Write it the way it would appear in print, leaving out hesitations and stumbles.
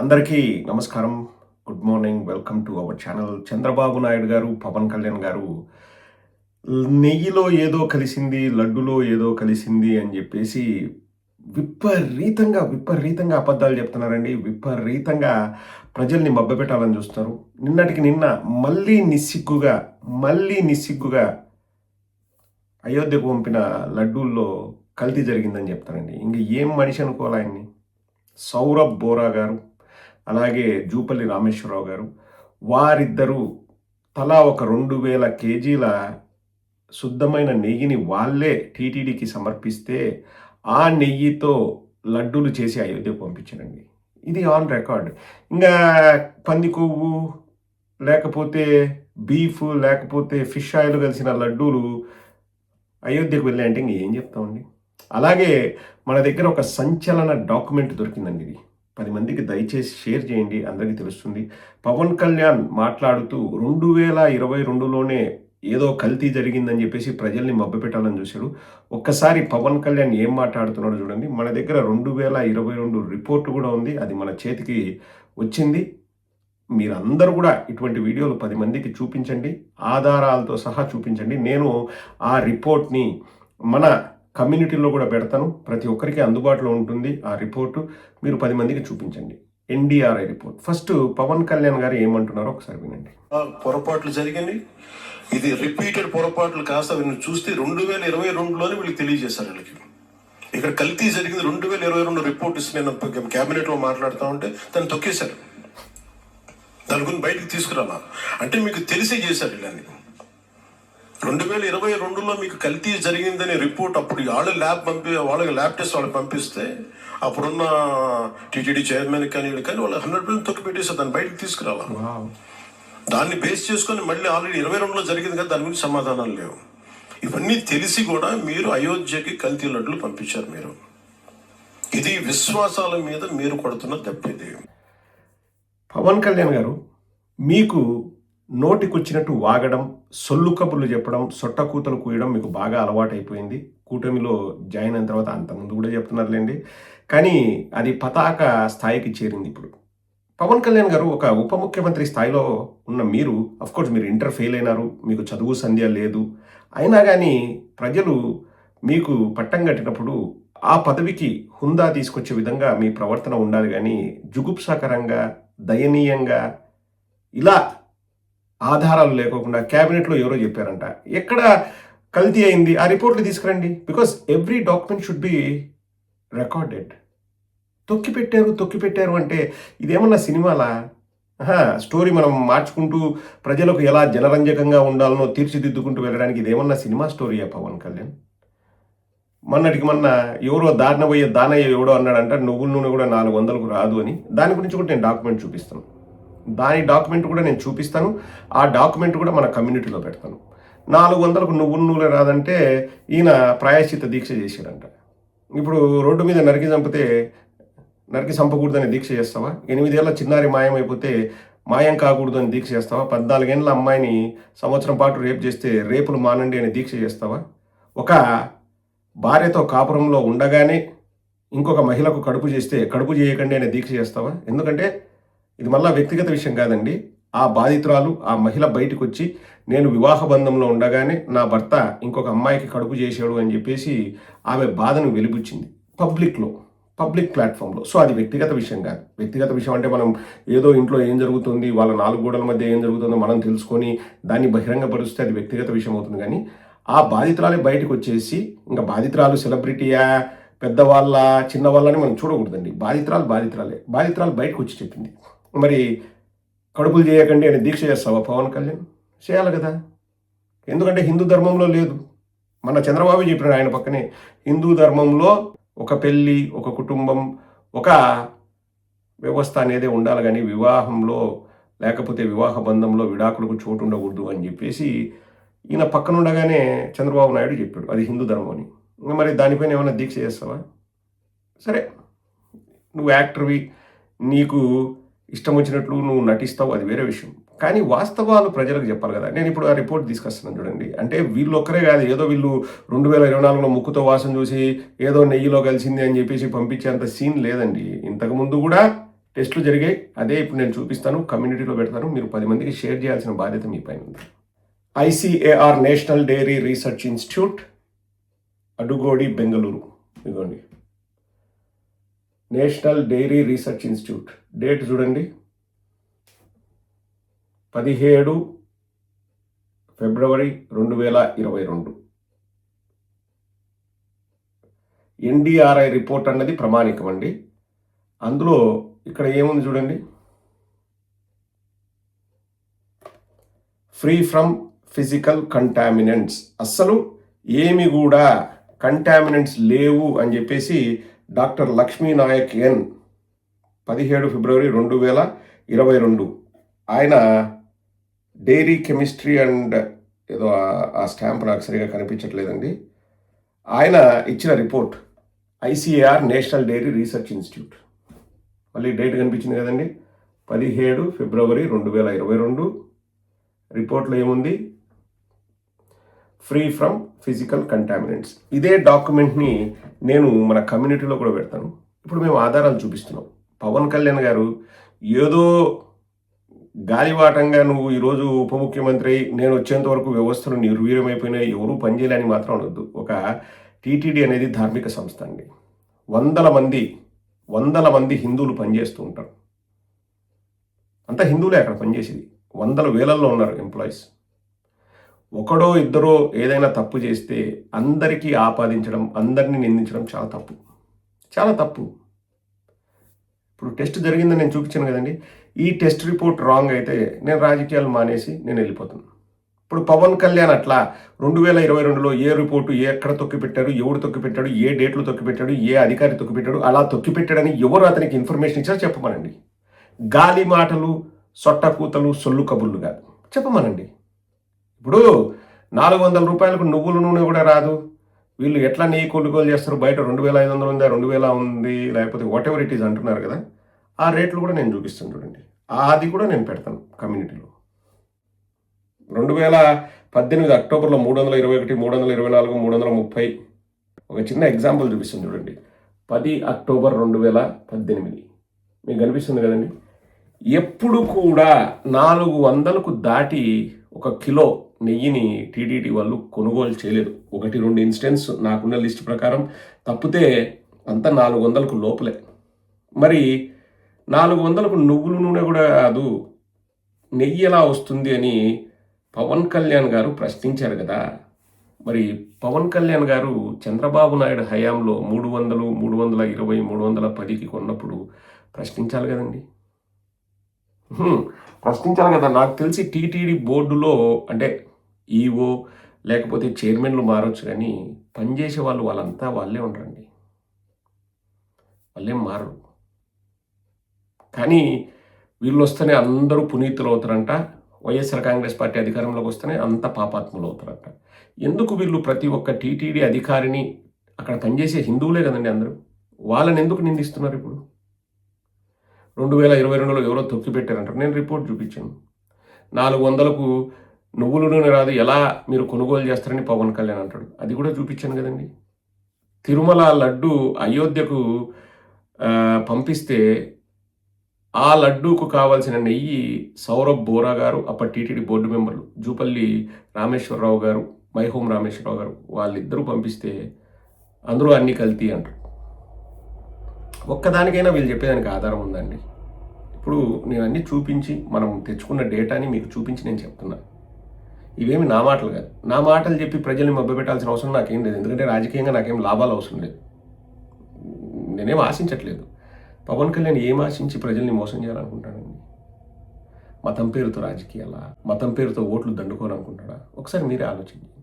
అందరికీ నమస్కారం. Good morning. Welcome to our channel. Chandrababu Naidu గారు, పవన్ కళ్యాణ్ గారు నెయ్యిలో ఏదో కలిసింది, లడ్డులో ఏదో కలిసింది అని జెప్పేసి విపరీతంగా అబద్ధాలు చెప్తున్నారండి. విపరీతంగా ప్రజల్ని మభ్యపెట్టాలని చూస్తున్నారు. నిన్నటికి నిన్న మళ్ళీ నిస్సిగ్గుగా అయోధ్యకు పంపిన లడ్డూల్లో కల్తీ జరిగిందని చెప్తారండి. ఇంక ఏం మనిషి అనుకోవాలి ఆయన్ని. సౌరభ్ బోరా గారు, అలాగే జూపల్లి రామేశ్వరరావు గారు, వారిద్దరూ తలా ఒక 2000 కేజీల శుద్ధమైన నెయ్యిని వాళ్ళే టీటీడీకి సమర్పిస్తే ఆ నెయ్యితో లడ్డూలు చేసి అయోధ్యకు పంపించారండి. ఇది ఆన్ రికార్డ్. ఇంకా పంది కొవ్వు, లేకపోతే బీఫ్, లేకపోతే ఫిష్ ఆయిల్ కలిసిన లడ్డూలు అయోధ్యకు వెళ్ళాయంటే ఇంక ఏం చెప్తామండి. అలాగే మన దగ్గర ఒక సంచలన డాక్యుమెంట్ దొరికిందండి. ఇది 10 మందికి దయచేసి షేర్ చేయండి, అందరికీ తెలుస్తుంది. పవన్ కళ్యాణ్ మాట్లాడుతూ 2022లోనే ఏదో కల్తీ జరిగిందని చెప్పేసి ప్రజల్ని మభ్యపెట్టాలని చూశాడు. ఒక్కసారి పవన్ కళ్యాణ్ ఏం మాట్లాడుతున్నాడో చూడండి. మన దగ్గర 2022 రిపోర్ట్ కూడా ఉంది, అది మన చేతికి వచ్చింది. మీరందరూ కూడా ఇటువంటి వీడియోలు 10 మందికి చూపించండి, ఆధారాలతో సహా చూపించండి. నేను ఆ రిపోర్ట్ని మన కమ్యూనిటీలో కూడా పెడతాను, ప్రతి ఒక్కరికి అందుబాటులో ఉంటుంది ఆ రిపోర్టు. మీరు 10 మందికి చూపించండి. NDRI report. First Pawan Kalyan garu ఏమంటున్నారో ఒకసారి వినండి. పొరపాట్లు జరిగింది, ఇది రిపీటెడ్ పొరపాట్లు కాస్త వీళ్ళు చూస్తే 2022లోనే వీళ్ళకి తెలియజేశారు. వీళ్ళకి ఇక్కడ కల్తీ జరిగింది 2022 రిపోర్ట్ ఇస్తే నేను క్యాబినెట్ లో మాట్లాడుతూ ఉంటే దాన్ని తొక్కేశారు. దాని గురించి బయటకు తీసుకురాలా అంటే మీకు తెలిసే చేశారు. ఇలాని 2022లో మీకు కల్తీ జరిగిందనే రిపోర్ట్ అప్పుడు వాళ్ళకి ల్యాబ్ టెస్ట్ వాళ్ళకి పంపిస్తే అప్పుడున్న టీటీడీ చైర్మన్ కానీ వాళ్ళు 100% తొక్కి పెట్టేసారు. దాన్ని బయటకు తీసుకురాలా. దాన్ని బేస్ చేసుకొని మళ్ళీ ఆల్రెడీ 22లో జరిగింది కదా, దాని గురించి సమాధానాలు లేవు. ఇవన్నీ తెలిసి కూడా మీరు అయోధ్యకి కల్తీ లడ్డులు పంపించారు. మీరు ఇది విశ్వాసాల మీద మీరు కొడుతున్న దెబ్బది. పవన్ కళ్యాణ్ గారు, మీకు నోటికొచ్చినట్టు వాగడం, సొల్లు కబుర్లు చెప్పడం, సొట్టకూతలు కూయడం మీకు బాగా అలవాటైపోయింది. కూటమిలో జాయిన్ అయిన తర్వాత అంతకుముందు కూడా చెప్తున్నారులేండి, కానీ అది పతాక స్థాయికి చేరింది ఇప్పుడు. పవన్ కళ్యాణ్ గారు ఒక ఉప ముఖ్యమంత్రి స్థాయిలో ఉన్న మీరు, అఫ్కోర్స్ మీరు ఇంటర్ ఫెయిల్ అయినారు, మీకు చదువు సంధ్య లేదు, అయినా కానీ ప్రజలు మీకు పట్టం కట్టినప్పుడు ఆ పదవికి హుందా తీసుకొచ్చే విధంగా మీ ప్రవర్తన ఉండాలి. కానీ జుగుప్సాకరంగా, దయనీయంగా, ఇలా ఆధారాలు లేకోకుండా క్యాబినెట్లో ఎవరో చెప్పారంట, ఎక్కడ కల్తీ అయింది ఆ రిపోర్ట్లు తీసుకురండి. Because every document should be recorded. తొక్కిపెట్టారు అంటే ఇదేమన్నా సినిమాలా? స్టోరీ మనం మార్చుకుంటూ ప్రజలకు ఎలా జనరంజకంగా ఉండాలనో తీర్చిదిద్దుకుంటూ వెళ్ళడానికి ఇదేమన్నా సినిమా స్టోరీయా పవన్ కళ్యాణ్? మొన్నటికి మొన్న ఎవరో దారిన పోయే దానయ్య ఎవడో అన్నాడంట, నువ్వుల నూనె కూడా 400కు రాదు అని. దాని గురించి కూడా నేను డాక్యుమెంట్ చూపిస్తాను. ఆ డాక్యుమెంట్ కూడా మన కమ్యూనిటీలో పెడతాను. 400కు నువ్వుల నూనె రాదంటే ఈయన ప్రాయశ్చిత్త దీక్ష చేశాడంట. ఇప్పుడు రోడ్డు మీద నరికి చంపకూడదని దీక్ష చేస్తావా? 8 ఏళ్ల చిన్నారి మాయమైపోతే మాయం కాకూడదు అని దీక్ష చేస్తావా? 14 ఏళ్ళ అమ్మాయిని సంవత్సరం పాటు రేపు చేస్తే రేపులు మానండి అని దీక్ష చేస్తావా? ఒక భార్యతో కాపురంలో ఉండగానే ఇంకొక మహిళకు కడుపు చేస్తే కడుపు చేయకండి అనే దీక్ష చేస్తావా? ఎందుకంటే ఇది మళ్ళా వ్యక్తిగత విషయం కాదండి. ఆ బాధితురాలు, ఆ మహిళ బయటకు వచ్చి నేను వివాహ బంధంలో ఉండగానే నా భర్త ఇంకొక అమ్మాయికి కడుపు చేశాడు అని చెప్పేసి ఆమె బాధను వెలిబుచ్చింది పబ్లిక్ ప్లాట్ఫామ్లో. సో అది వ్యక్తిగత విషయం కాదు. వ్యక్తిగత విషయం అంటే మనం ఏదో ఇంట్లో ఏం జరుగుతుంది, వాళ్ళ 4 గోడల మధ్య ఏం జరుగుతుందో మనం తెలుసుకొని దాన్ని బహిరంగపరుస్తే అది వ్యక్తిగత విషయం అవుతుంది. కానీ ఆ బాధితురాలే బయటకు వచ్చేసి, ఇంకా బాధితురాలు సెలబ్రిటీయా, పెద్దవాళ్ళ, చిన్నవాళ్ళని మనం చూడకూడదండి. బాధితురాలు బయటకు వచ్చి చెప్పింది. మరి కడుపులు చేయకండి అని దీక్ష చేస్తావా పవన్ కళ్యాణ్? చేయాలి కదా. ఎందుకంటే హిందూ ధర్మంలో లేదు. మన చంద్రబాబు చెప్పినాడు ఆయన పక్కనే, హిందూ ధర్మంలో ఒక పెళ్ళి, ఒక కుటుంబం, ఒక వ్యవస్థ అనేది ఉండాలి, కానీ వివాహంలో లేకపోతే వివాహ బంధంలో విడాకులకు చోటు ఉండకూడదు అని చెప్పేసి ఈయన పక్కన ఉండగానే చంద్రబాబు నాయుడు చెప్పాడు అది హిందూ ధర్మం అని. మరి దానిపైన ఏమైనా దీక్ష చేస్తావా? సరే, నువ్వు యాక్టర్వి, నీకు ఇష్టం వచ్చినట్లు నువ్వు నటిస్తావు, అది వేరే విషయం. కానీ వాస్తవాలు ప్రజలకు చెప్పాలి కదా. నేను ఇప్పుడు ఆ రిపోర్ట్ తీసుకొస్తున్నాను చూడండి. అంటే వీళ్ళు ఒక్కరే కాదు, ఏదో వీళ్ళు 2024లో ముక్కుతో వాసన చూసి ఏదో నెయ్యిలో కలిసింది అని చెప్పేసి పంపించేంత సీన్ లేదండి. ఇంతకుముందు కూడా టెస్టులు జరిగాయి. అదే ఇప్పుడు నేను చూపిస్తాను, కమ్యూనిటీలో పెడతాను. మీరు 10 మందికి షేర్ చేయాల్సిన బాధ్యత మీ పైన ఉంది. ICAR national dairy research institute, Adugodi, Bengaluru. ఇదిగోండి, national dairy research institute. Date చూడండి, 17 ఫిబ్రవరి 2022. NDRI రిపోర్ట్ అన్నది ప్రామాణికం అండి. అందులో ఇక్కడ ఏముంది చూడండి, ఫ్రీ ఫ్రమ్ ఫిజికల్ కంటామినెంట్స్, అస్సలు ఏమి కూడా కంటామినెంట్స్ లేవు అని చెప్పేసి డాక్టర్ లక్ష్మీనాయక్ ఎన్ 17 ఫిబ్రవరి 2022 ఆయన డైరీ కెమిస్ట్రీ అండ్ ఏదో ఆ స్టాంప్ నాకు సరిగా కనిపించట్లేదండి, ఆయన ఇచ్చిన report ICAR national dairy research institute. మళ్ళీ డేట్ కనిపించింది కదండి, 17 ఫిబ్రవరి 2022. రిపోర్ట్లో ఏముంది, ఫ్రీ ఫ్రమ్ ఫిజికల్ కంటామినెంట్స్. ఇదే డాక్యుమెంట్ని నేను మన కమ్యూనిటీలో కూడా పెడతాను. ఇప్పుడు మేము ఆధారాలు చూపిస్తున్నాం. పవన్ కళ్యాణ్ గారు ఏదో గాలివాటంగా నువ్వు ఈరోజు ఉప ముఖ్యమంత్రి నేను వచ్చేంత వరకు వ్యవస్థలు నిర్వీర్యమైపోయినాయి, ఎవరూ పనిచేయాలని మాత్రం అనొద్దు. ఒక టీటీడీ అనేది ధార్మిక సంస్థ అండి. వందల మంది హిందువులు పనిచేస్తూ ఉంటారు. అంతా హిందువులే అక్కడ పనిచేసేది, వందల వేలల్లో ఉన్నారు ఎంప్లాయీస్. ఒకడో ఇద్దరో ఏదైనా తప్పు చేస్తే అందరికీ ఆపాదించడం, అందరినీ నిందించడం చాలా తప్పు, చాలా తప్పు. ఇప్పుడు టెస్ట్ జరిగిందని నేను చూపించాను కదండి, ఈ టెస్ట్ రిపోర్ట్ రాంగ్ అయితే నేను రాజకీయాలు మానేసి నేను వెళ్ళిపోతాను. ఇప్పుడు పవన్ కళ్యాణ్ అట్లా 2022లో ఏ రిపోర్టు ఎక్కడ తొక్కిపెట్టాడు, ఎవడు తొక్కిపెట్టాడు, ఏ డేట్లు తొక్కిపెట్టాడు, ఏ అధికారి తొక్కిపెట్టాడు, అలా తొక్కిపెట్టాడని ఎవరు అతనికి ఇన్ఫర్మేషన్ ఇచ్చారో చెప్పమనండి. గాలి మాటలు, సొట్ట కూతలు, సొల్లు కబుర్లు కాదు, చెప్పమనండి. ఇప్పుడు 400 రూపాయలకు నువ్వుల నూనె కూడా రాదు, వీళ్ళు ఎట్లా నెయ్యి కొనుగోలు చేస్తారు, బయట 2500 ఉందా, 2000 ఉంది, లేకపోతే వాట్ ఎవర్ ఇట్ ఈజ్ అంటున్నారు కదా, ఆ రేట్లు కూడా నేను చూపిస్తాను చూడండి. అది కూడా నేను పెడతాను కమ్యూనిటీలో. 2018 అక్టోబర్లో 321, 324, 330. ఒక చిన్న ఎగ్జాంపుల్ చూపిస్తుంది చూడండి, 10 అక్టోబర్ 2018 మీకు కనిపిస్తుంది కదండి. ఎప్పుడు కూడా 400కు దాటి 1 కిలో నెయ్యిని టీటీడీ వాళ్ళు కొనుగోలు చేయలేదు. 1-2 ఇన్స్టెన్స్ నాకున్న లిస్ట్ ప్రకారం, తప్పితే అంతా 400కు లోపలే. మరి 400కు నువ్వుల నూనె కూడా కాదు, నెయ్యి ఎలా వస్తుంది అని పవన్ కళ్యాణ్ గారు ప్రశ్నించారు కదా. మరి పవన్ కళ్యాణ్ గారు చంద్రబాబు నాయుడు హయాంలో 300, 320, 310కి కొన్నప్పుడు ప్రశ్నించాలి కదండి, ప్రశ్నించాలి కదా. నాకు తెలిసి టీటీడీ బోర్డులో అంటే ఈఓ లేకపోతే చైర్మన్లు మారొచ్చు, కానీ పనిచేసే వాళ్ళంతా వాళ్ళే ఉండరండి, వాళ్ళేం మారరు. కానీ వీళ్ళు వస్తేనే అందరూ పునీతులు అవుతారంట, వైఎస్ఆర్ కాంగ్రెస్ పార్టీ అధికారంలోకి వస్తేనే అంత పాపాత్ములు అవుతారంట. ఎందుకు వీళ్ళు ప్రతి ఒక్క టీటీడీ అధికారిని, అక్కడ పనిచేసే హిందువులే కదండి అందరూ, వాళ్ళని ఎందుకు నిందిస్తున్నారు? ఇప్పుడు 2022లో ఎవరో తొక్కి పెట్టారంటారు. నేను రిపోర్ట్ చూపించాను. 400కు నువ్వుల నూనె రాదు, ఎలా మీరు కొనుగోలు చేస్తారని పవన్ కళ్యాణ్ అంటాడు. అది కూడా చూపించాను కదండి. తిరుమల లడ్డు అయోధ్యకు పంపిస్తే ఆ లడ్డూకు కావాల్సిన నెయ్యి సౌరభ్ బోరా గారు, అప్పటి టీటీడీ బోర్డు మెంబర్లు జూపల్లి రామేశ్వరరావు గారు, మైహోం రామేశ్వరరావు గారు, వాళ్ళిద్దరూ పంపిస్తే అందులో అన్ని కల్తీ అంటారు. ఒక్కదానికైనా వీళ్ళు చెప్పేదానికి ఆధారం ఉందండి. ఇప్పుడు నేను అన్నీ చూపించి, మనం తెచ్చుకున్న డేటాని మీకు చూపించి నేను చెప్తున్నా. ఇవేమి నా మాటలు కాదు. నా మాటలు చెప్పి ప్రజల్ని మభ్యపెట్టాల్సిన అవసరం నాకేం లేదు, ఎందుకంటే రాజకీయంగా నాకేం లాభాలు అవసరం లేదు, నేనేం ఆశించట్లేదు. పవన్ కళ్యాణ్ ఏం ఆశించి ప్రజల్ని మోసం చేయాలనుకుంటాడండి? మతం పేరుతో రాజకీయాలా, మతం పేరుతో ఓట్లు దండుకోవాలనుకుంటాడా? ఒకసారి మీరే ఆలోచించండి.